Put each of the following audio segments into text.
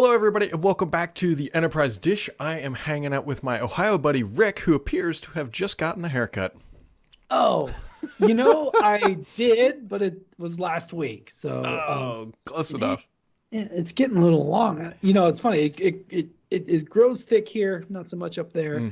Hello, everybody, and welcome back to the Enterprise Dish. I am hanging out with my Ohio buddy, Rick, who appears to have just gotten a haircut. Oh, I did, but it was last week. So, Close enough. it's getting a little long. It's funny. It grows thick here, not so much up there,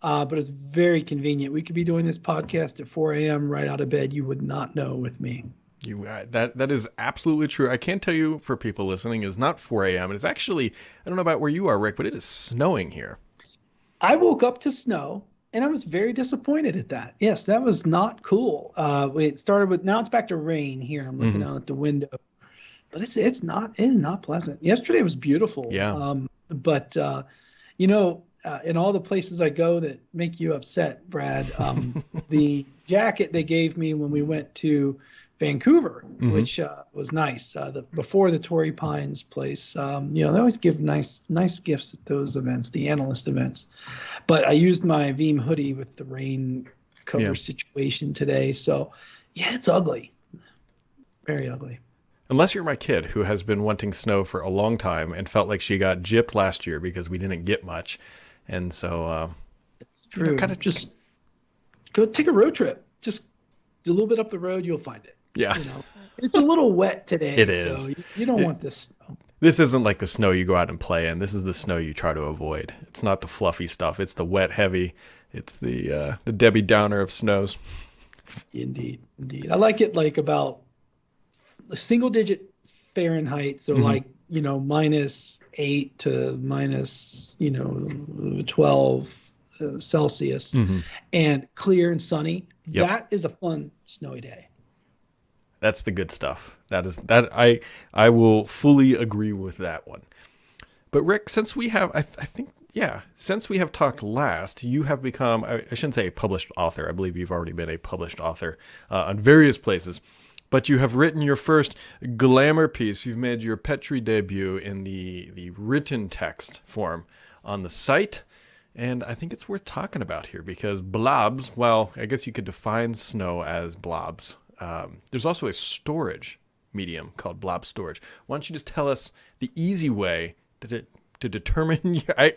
but it's very convenient. We could be doing this podcast at 4 a.m. right out of bed. You would not know with me. That is absolutely true. I can tell you, for people listening, it's not 4 a.m. It's actually, I don't know about where you are, Rick, but it is snowing here. I woke up to snow, and I was very disappointed at that. Yes, that was not cool. It started with, now it's back to rain here. I'm looking out at the window, but it's not pleasant. Yesterday was beautiful. Yeah. But in all the places I go that make you upset, Brad, the jacket they gave me when we went to Vancouver, which was nice. Before the Torrey Pines place, they always give nice gifts at those events, the analyst events. But I used my Veeam hoodie with the rain cover situation today. So, yeah, it's ugly. Very ugly. Unless you're my kid, who has been wanting snow for a long time and felt like she got gypped last year because we didn't get much. And so, it's true. Just go take a road trip. Just a little bit up the road, you'll find it. Yeah. It's a little wet today. It is. So you don't want this snow. This isn't like the snow you go out and play in. This is the snow you try to avoid. It's not the fluffy stuff. It's the wet, heavy. It's the Debbie Downer of snows. Indeed. I like it like about a single digit Fahrenheit. So -8 to -12 Celsius, and clear and sunny. Yep. That is a fun snowy day. That's the good stuff. I will fully agree with that one. But Rick, since we have, since we have talked last, you have become, I shouldn't say a published author. I believe you've already been a published author on various places. But you have written your first glamour piece. You've made your Petri debut in the written text form on the site. And I think it's worth talking about here because blobs, well, I guess you could define snow as blobs. There's also a storage medium called blob storage. Why don't you just tell us the easy way to determine? I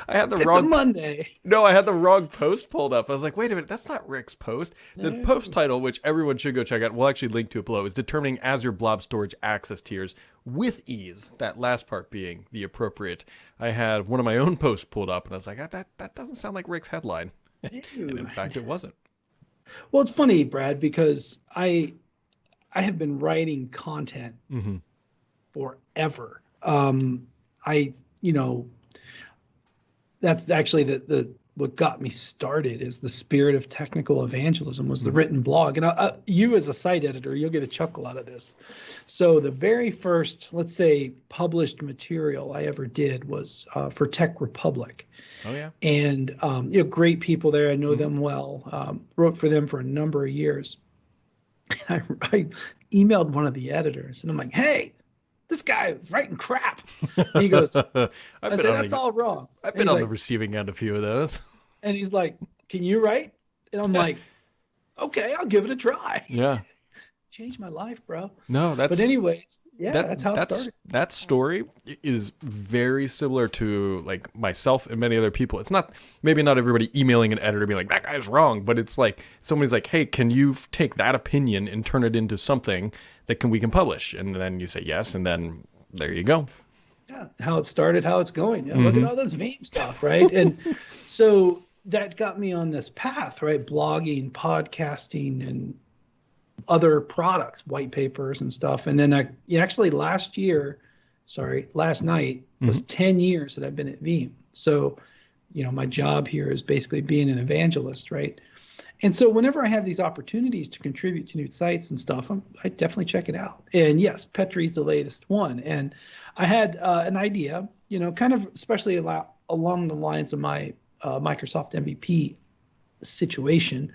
had the wrong. It's a Monday. No, I had the wrong post pulled up. I was like, wait a minute, that's not Rick's post. The post title, which everyone should go check out, we'll actually link to it below, is determining Azure blob storage access tiers with ease. That last part being the appropriate. I had one of my own posts pulled up, and I was like, that doesn't sound like Rick's headline. And in fact, it wasn't. Well, it's funny, Brad, because I have been writing content forever. That's actually the what got me started is the spirit of technical evangelism was the written blog. And you as a site editor, you'll get a chuckle out of this. So the very first, let's say, published material I ever did was for Tech Republic. Oh, yeah. And, great people there. I know them well. Wrote for them for a number of years. I emailed one of the editors, and I'm like, hey, this guy is writing crap. And he goes, I said, that's all wrong. I've been on the receiving end of a few of those. And he's like, can you write? And I'm like, okay, I'll give it a try. Yeah. Changed my life, bro. No, but anyways, that's how it started. That story is very similar to like myself and many other people. It's not, maybe not everybody emailing an editor being like, that guy's wrong, but it's like somebody's like, hey, can you take that opinion and turn it into something that we can publish? And then you say yes, and then there you go. Yeah, how it started, how it's going. Look at all this Veeam stuff, right? And so that got me on this path, right? Blogging, podcasting, and other products, white papers and stuff. And then last night was 10 years that I've been at Veeam. So, my job here is basically being an evangelist, right? And so whenever I have these opportunities to contribute to new sites and stuff, I definitely check it out. And yes, Petri's the latest one. And I had an idea, kind of especially along the lines of my Microsoft MVP situation.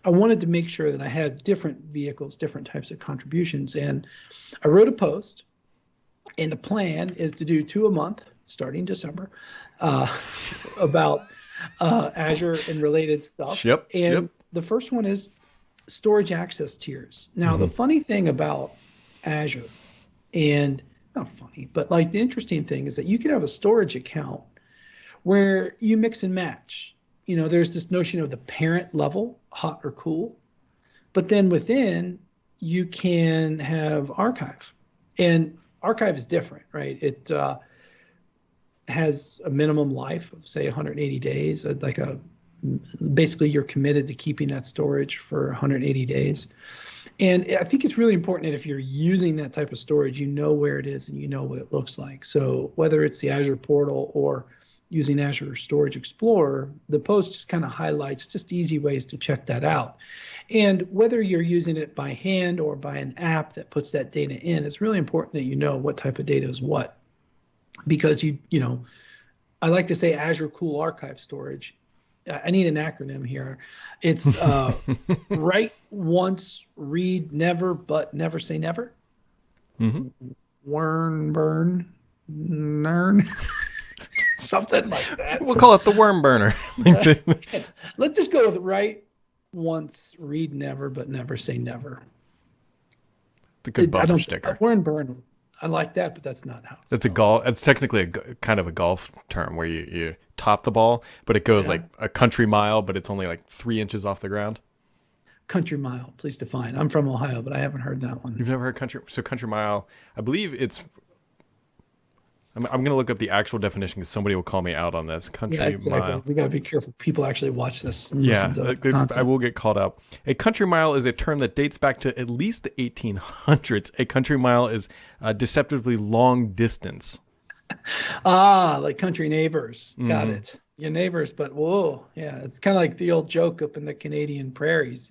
I wanted to make sure that I had different vehicles, different types of contributions. And I wrote a post, and the plan is to do 2 a month starting December about Azure and related stuff. Yep. And the first one is storage access tiers. Now, the funny thing about Azure and not funny, but like the interesting thing is that you can have a storage account where you mix and match. There's this notion of the parent level, hot or cool, but then within you can have archive, and archive is different, right? It has a minimum life of say 180 days, basically you're committed to keeping that storage for 180 days. And I think it's really important that if you're using that type of storage, you know where it is and you know what it looks like. So whether it's the Azure portal or using Azure Storage Explorer, the post just kind of highlights just easy ways to check that out. And whether you're using it by hand or by an app that puts that data in, it's really important that you know what type of data is what. Because I like to say Azure Cool Archive Storage. I need an acronym here. It's write once, read never, but never say never. Mm-hmm. Worm, burn, nern. Something like that. We'll call it the worm burner. Let's just go with write once, read never, but never say never. The good bumper sticker. Worm burn. I like that, but that's not how it's That's a golf. It's technically kind of a golf term where you top the ball, but it goes like a country mile, but it's only like 3 inches off the ground. Country mile, please define. I'm from Ohio, but I haven't heard that one. You've never heard country? So country mile, I believe it's. I'm going to look up the actual definition because somebody will call me out on this. Country mile. We got to be careful. People actually watch this. And listen to this I will get called out. A country mile is a term that dates back to at least the 1800s. A country mile is a deceptively long distance. Like country neighbors. Mm-hmm. Got it. Your neighbors, but whoa. Yeah, it's kind of like the old joke up in the Canadian prairies.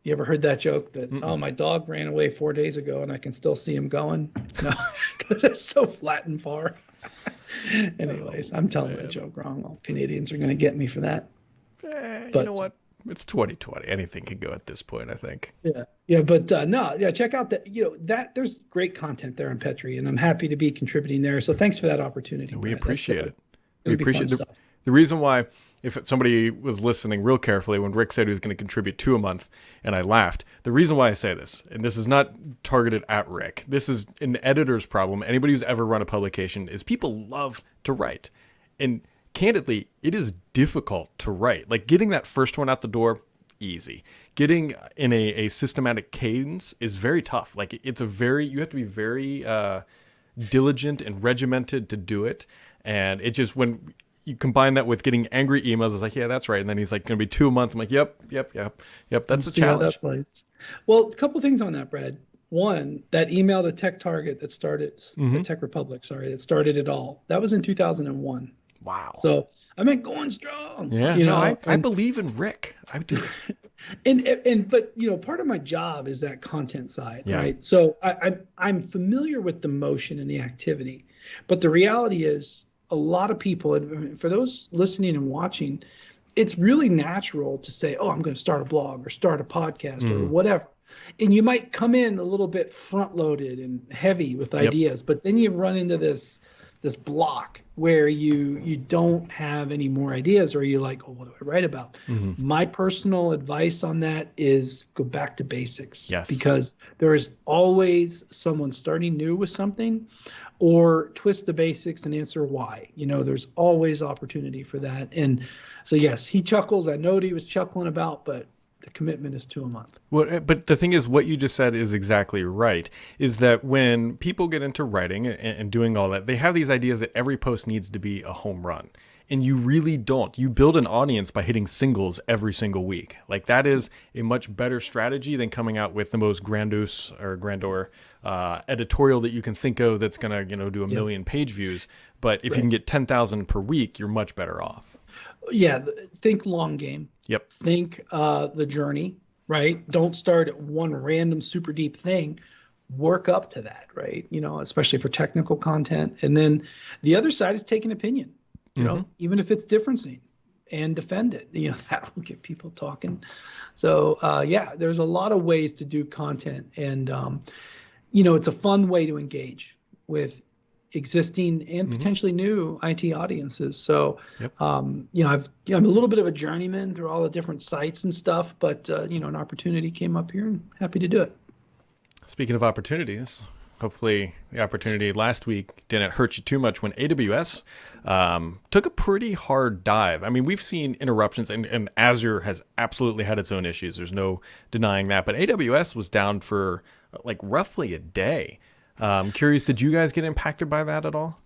You ever heard that joke that, my dog ran away 4 days ago and I can still see him going? No, because it's so flat and far. Anyways, I'm telling that joke wrong. All Canadians are going to get me for that. But you know what? It's 2020. Anything can go at this point, I think. Yeah, but check out that there's great content there on Petri, and I'm happy to be contributing there. So thanks for that opportunity. We appreciate it. We appreciate it. The reason why, if somebody was listening real carefully when Rick said he was going to contribute 2 a month, and I laughed, the reason why I say this, and this is not targeted at Rick, this is an editor's problem. Anybody who's ever run a publication is people love to write. And candidly, it is difficult to write. Like getting that first one out the door, easy. Getting in a systematic cadence is very tough. Like you have to be very diligent and regimented to do it. And it just, when you combine that with getting angry emails, it's like, yeah, that's right. And then he's like, going to be 2 a month. I'm like, yep. That's a challenge. Well, a couple things on that, Brad. One, that email to Tech Target that started, the Tech Republic, that started it all. That was in 2001. Wow. So I meant going strong. Yeah. I believe in Rick. I do. But part of my job is that content side, right? So I'm familiar with the motion and the activity, but the reality is a lot of people, and for those listening and watching, it's really natural to say, oh, I'm going to start a blog or start a podcast or whatever. And you might come in a little bit front loaded and heavy with ideas, but then you run into this block where you don't have any more ideas, or you're like, oh, what do I write about? My personal advice on that is go back to basics. Yes. Because there is always someone starting new with something, or twist the basics and answer why. There's always opportunity for that. And so, yes, he chuckles. I know what he was chuckling about, but the commitment is 2 a month. Well, but the thing is, what you just said is exactly right, is that when people get into writing and doing all that, they have these ideas that every post needs to be a home run. And you really don't. You build an audience by hitting singles every single week. Like that is a much better strategy than coming out with the most grandeur editorial that you can think of that's going to do a million page views. But if you can get 10,000 per week, you're much better off. Yeah, think long game. Yep. Think the journey, right? Don't start at one random super deep thing. Work up to that, right? Especially for technical content. And then the other side is take an opinion, even if it's differencing, and defend it. That will get people talking. So there's a lot of ways to do content, and it's a fun way to engage with existing and potentially new IT audiences. So, I'm a little bit of a journeyman through all the different sites and stuff, but an opportunity came up here and happy to do it. Speaking of opportunities, Hopefully the opportunity last week didn't hurt you too much when AWS took a pretty hard dive. I mean, we've seen interruptions, and Azure has absolutely had its own issues. There's no denying that. But AWS was down for like roughly a day. Curious, did you guys get impacted by that at all?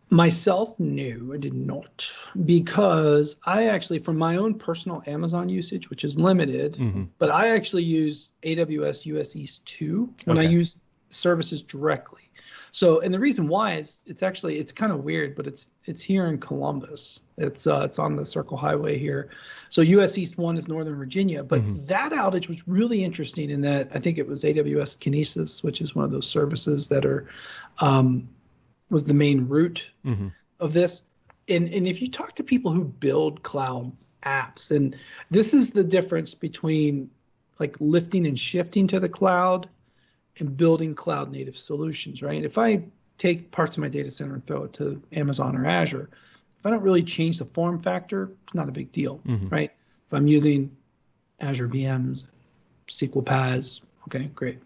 Myself, no, I did not, because I actually, from my own personal Amazon usage, which is limited, but I actually use AWS US East 2 when I use services directly. So, and the reason why is it's kind of weird, but it's here in Columbus. It's on the Circle Highway here. So US East 1 is Northern Virginia, but that outage was really interesting in that I think it was AWS Kinesis, which is one of those services that are was the main root of this. And if you talk to people who build cloud apps, and this is the difference between like lifting and shifting to the cloud and building cloud native solutions, right? If I take parts of my data center and throw it to Amazon or Azure, if I don't really change the form factor, it's not a big deal, right? If I'm using Azure VMs, SQL PaaS, okay, great.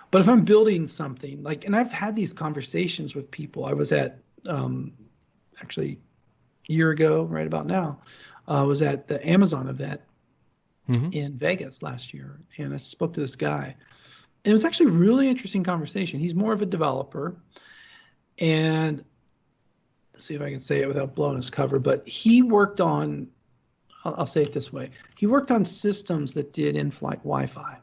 But if I'm building something like, and I've had these conversations with people. I was at, actually a year ago, right about now, I was at the Amazon event in Vegas last year. And I spoke to this guy. And it was actually a really interesting conversation. He's more of a developer. And let's see if I can say it without blowing his cover, but he worked on, I'll say it this way. He worked on systems that did in-flight Wi-Fi.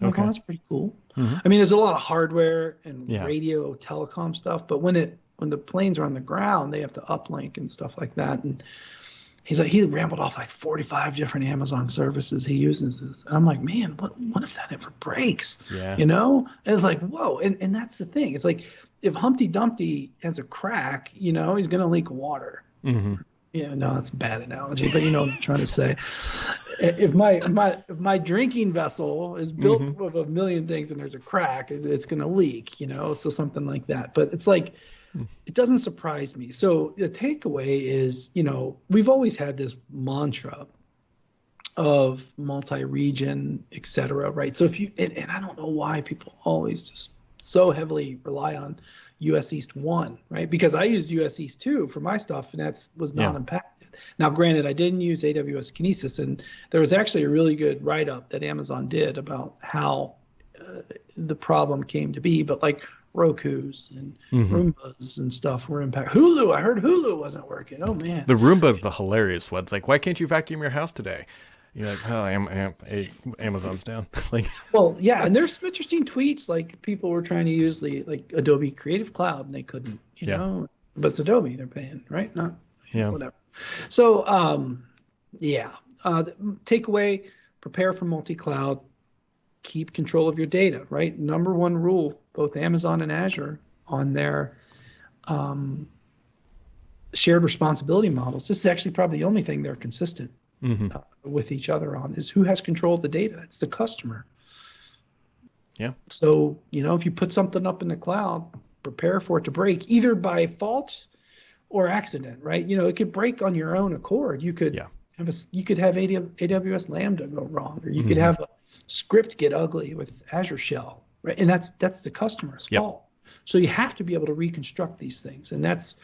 Okay, that's pretty cool. I mean, there's a lot of hardware and radio telecom stuff, but when the planes are on the ground, they have to uplink and stuff like that. And he's like, he rambled off like 45 different Amazon services he uses. And I'm like, man, what if that ever breaks? Yeah. You know? And it's like, whoa. And that's the thing. It's like if Humpty Dumpty has a crack, you know, he's going to leak water. Yeah, no, that's a bad analogy, but you know what I'm trying to say. If my drinking vessel is built of a million things and there's a crack, it's going to leak, you know, so something like that. But it's like, it doesn't surprise me. So the takeaway is, you know, we've always had this mantra of multi-region, et cetera, right? So if you, and I don't know why people always just so heavily rely on US East 1, right? Because I use US East 2 for my stuff, and that was not impacted. Now, granted, I didn't use AWS Kinesis, and there was actually a really good write-up that Amazon did about how the problem came to be, but like Roku's and Roombas and stuff were impacted. Hulu, I heard Hulu wasn't working. Oh, man. The Roomba's the hilarious one. It's like, why can't you vacuum your house today? You're like, oh, Amazon's down. Like, well, yeah, and there's some interesting tweets. Like people were trying to use the Adobe Creative Cloud, and they couldn't. You know, but it's Adobe they're paying, right? Not whatever. So, takeaway: prepare for multi-cloud. Keep control of your data. Right, number one rule: both Amazon and Azure on their shared responsibility models. This is actually probably the only thing they're consistent with each other on is who has control of the data. It's the customer. Yeah. So, you know, if you put something up in the cloud, prepare for it to break either by fault or accident, right? You know, it could break on your own accord. You could have AWS Lambda go wrong, or you could have a script get ugly with Azure Shell, right? And that's the customer's fault. So you have to be able to reconstruct these things, and that's.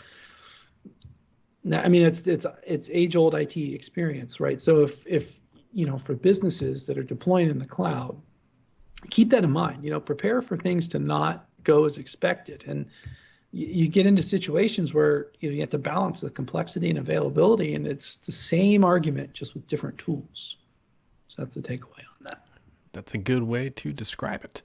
I mean, it's age-old IT experience, right? So if you know, for businesses that are deploying in the cloud, keep that in mind. You know, prepare for things to not go as expected, and you get into situations where you have to balance the complexity and availability, and it's the same argument just with different tools. So that's the takeaway on that. That's a good way to describe it.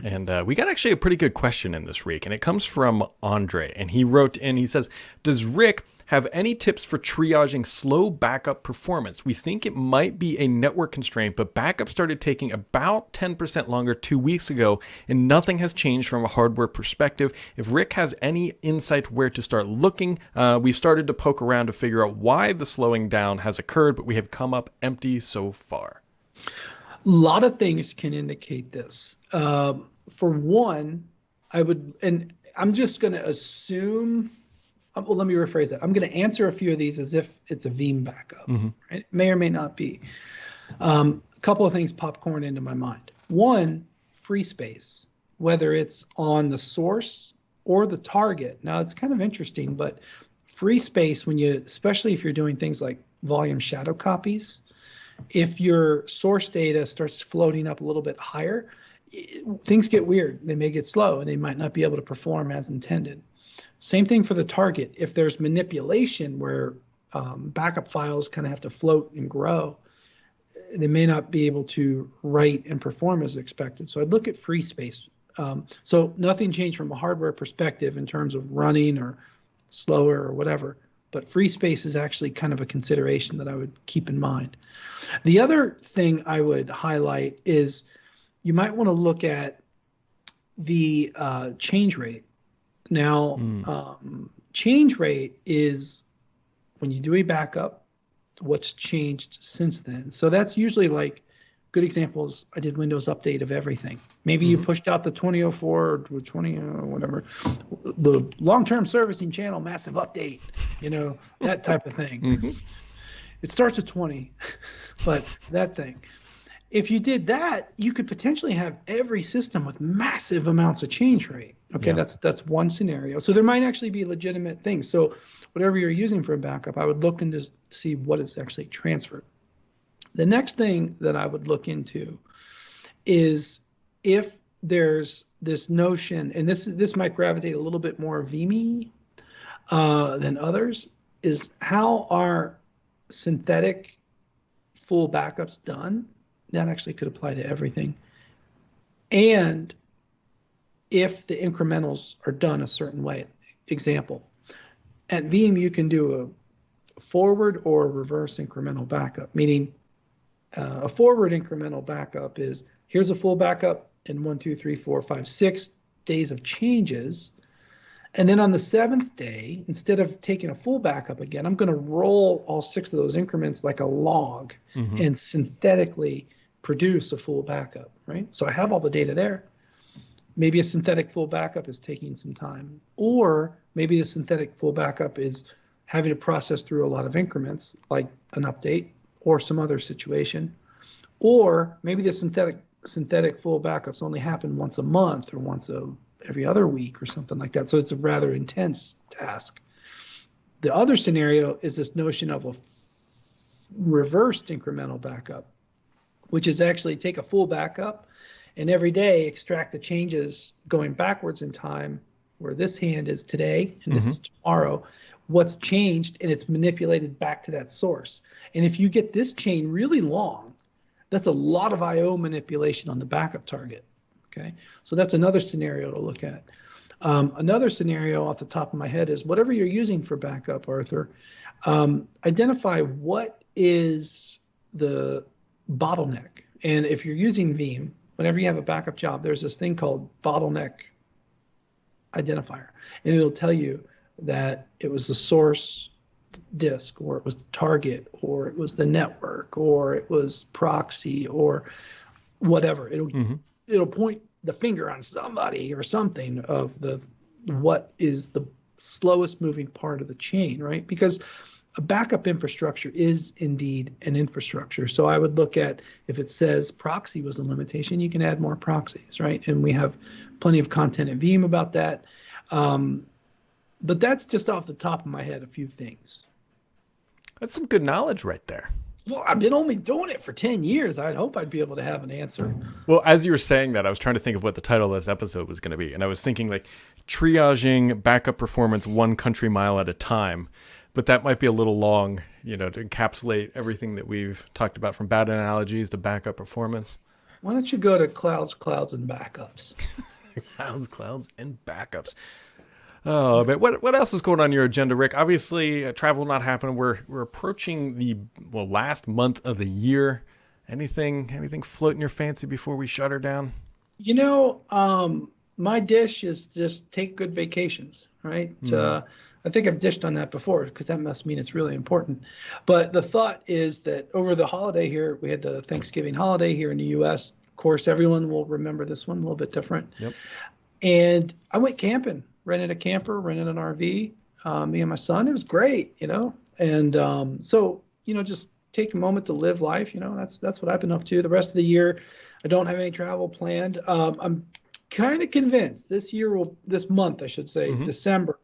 And we got actually a pretty good question in this week, and it comes from Andre, and he wrote in, he says, does Rick have any tips for triaging slow backup performance? We think it might be a network constraint, but backup started taking about 10% longer 2 weeks ago, and nothing has changed from a hardware perspective. If Rick has any insight where to start looking, we've started to poke around to figure out why the slowing down has occurred, but we have come up empty so far. A lot of things can indicate this. For one, I'm just going to assume. Well, let me rephrase that. I'm going to answer a few of these as if it's a Veeam backup. Right? It may or may not be. A couple of things popcorn into my mind. One, free space. whether it's on the source or the target. Now it's kind of interesting, but free space, especially if you're doing things like volume shadow copies, if your source data starts floating up a little bit higher, things get weird. They may get slow and they might not be able to perform as intended. Same thing for the target. If there's manipulation where backup files kind of have to float and grow, they may not be able to write and perform as expected. So I'd look at free space. So nothing changed from a hardware perspective in terms of running or slower or whatever, but free space is actually kind of a consideration that I would keep in mind. The other thing I would highlight is you might want to look at the change rate. Now, change rate is when you do a backup, what's changed since then. So that's usually like good examples. I did Windows update of everything. Maybe you pushed out the 2004 or 20 whatever, the long-term servicing channel massive update, that type of thing. It starts at 20, but that thing. If you did that, you could potentially have every system with massive amounts of change rate. Okay, yeah. That's one scenario. So there might actually be legitimate things. So whatever you're using for a backup, I would look into see what is actually transferred. The next thing that I would look into is if there's this notion, and this might gravitate a little bit more VME than others, is how are synthetic full backups done? That actually could apply to everything. And if the incrementals are done a certain way. Example, at Veeam, you can do a forward or reverse incremental backup, meaning a forward incremental backup is here's a full backup in 1, 2, 3, 4, 5, 6 days of changes. And then on the 7th day, instead of taking a full backup again, I'm going to roll all 6 of those increments like a log and synthetically produce a full backup, right? So I have all the data there. Maybe a synthetic full backup is taking some time, or maybe a synthetic full backup is having to process through a lot of increments, like an update or some other situation, or maybe the synthetic full backups only happen once a month or every other week or something like that. So it's a rather intense task. The other scenario is this notion of a reversed incremental backup, which is actually take a full backup and every day extract the changes going backwards in time, where this hand is today and this is tomorrow, what's changed, and it's manipulated back to that source. And if you get this chain really long, that's a lot of I/O manipulation on the backup target. Okay, so that's another scenario to look at. Another scenario off the top of my head is whatever you're using for backup, Arthur, identify what is the bottleneck. And if you're using Veeam, whenever you have a backup job, there's this thing called Bottleneck Identifier, and it'll tell you that it was the source disk, or it was the target, or it was the network, or it was proxy, or whatever. It'll point the finger on somebody or something of what is the slowest moving part of the chain, right? Because a backup infrastructure is indeed an infrastructure. So I would look at, if it says proxy was a limitation, you can add more proxies, right? And we have plenty of content at Veeam about that. But that's just off the top of my head, a few things. That's some good knowledge right there. Well, I've been only doing it for 10 years. I'd hope I'd be able to have an answer. Well, as you were saying that, I was trying to think of what the title of this episode was going to be. And I was thinking like triaging backup performance 1 country mile at a time. But that might be a little long, to encapsulate everything that we've talked about, from bad analogies to backup performance. Why don't you go to clouds, and backups? Clouds, and backups. Oh, but what else is going on your agenda, Rick? Obviously, travel not happening. We're approaching the last month of the year. Anything floating your fancy before we shut her down? My dish is just take good vacations, right? I think I've dished on that before, because that must mean it's really important. But the thought is that over the holiday here, we had the Thanksgiving holiday here in the U.S. Of course, everyone will remember this one, a little bit different. Yep. And I went camping, rented a camper, rented an RV, me and my son. It was great, And so, just take a moment to live life. That's what I've been up to. The rest of the year, I don't have any travel planned. I'm kind of convinced this month, I should say, December,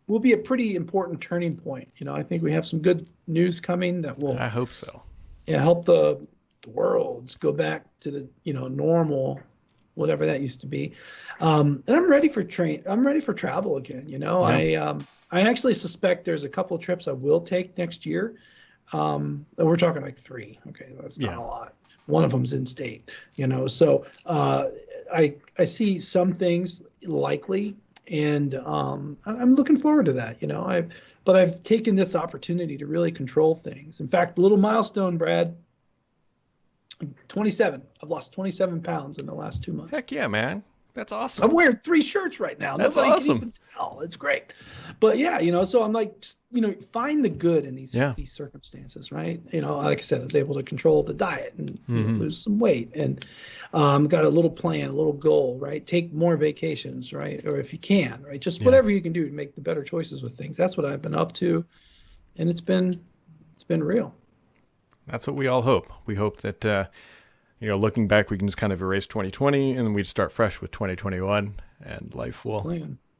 will be a pretty important turning point. I think we have some good news coming that will, I hope so. help the worlds go back to the, normal, whatever that used to be. And I'm ready for travel again. I actually suspect there's a couple of trips I will take next year. We're talking like 3. Okay, that's not a lot. One of them's in state, So I see some things likely, and I'm looking forward to that. But I've taken this opportunity to really control things. In fact, little milestone, Brad. 27. I've lost 27 pounds in the last 2 months. Heck yeah, man. That's awesome. I'm wearing 3 shirts right now. That's Nobody awesome. can even tell. It's great. But yeah, so I'm like, find the good in these circumstances, right? Like I said, I was able to control the diet and lose some weight, and got a little plan, a little goal, right? Take more vacations, right? Or if you can, right? Just whatever you can do to make the better choices with things. That's what I've been up to, and it's been real. That's what we all hope. We hope that, looking back, we can just kind of erase 2020 and then we'd start fresh with 2021, and life will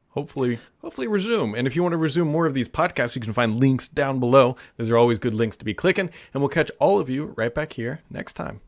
hopefully resume. And if you want to resume more of these podcasts, you can find links down below. Those are always good links to be clicking, and we'll catch all of you right back here next time.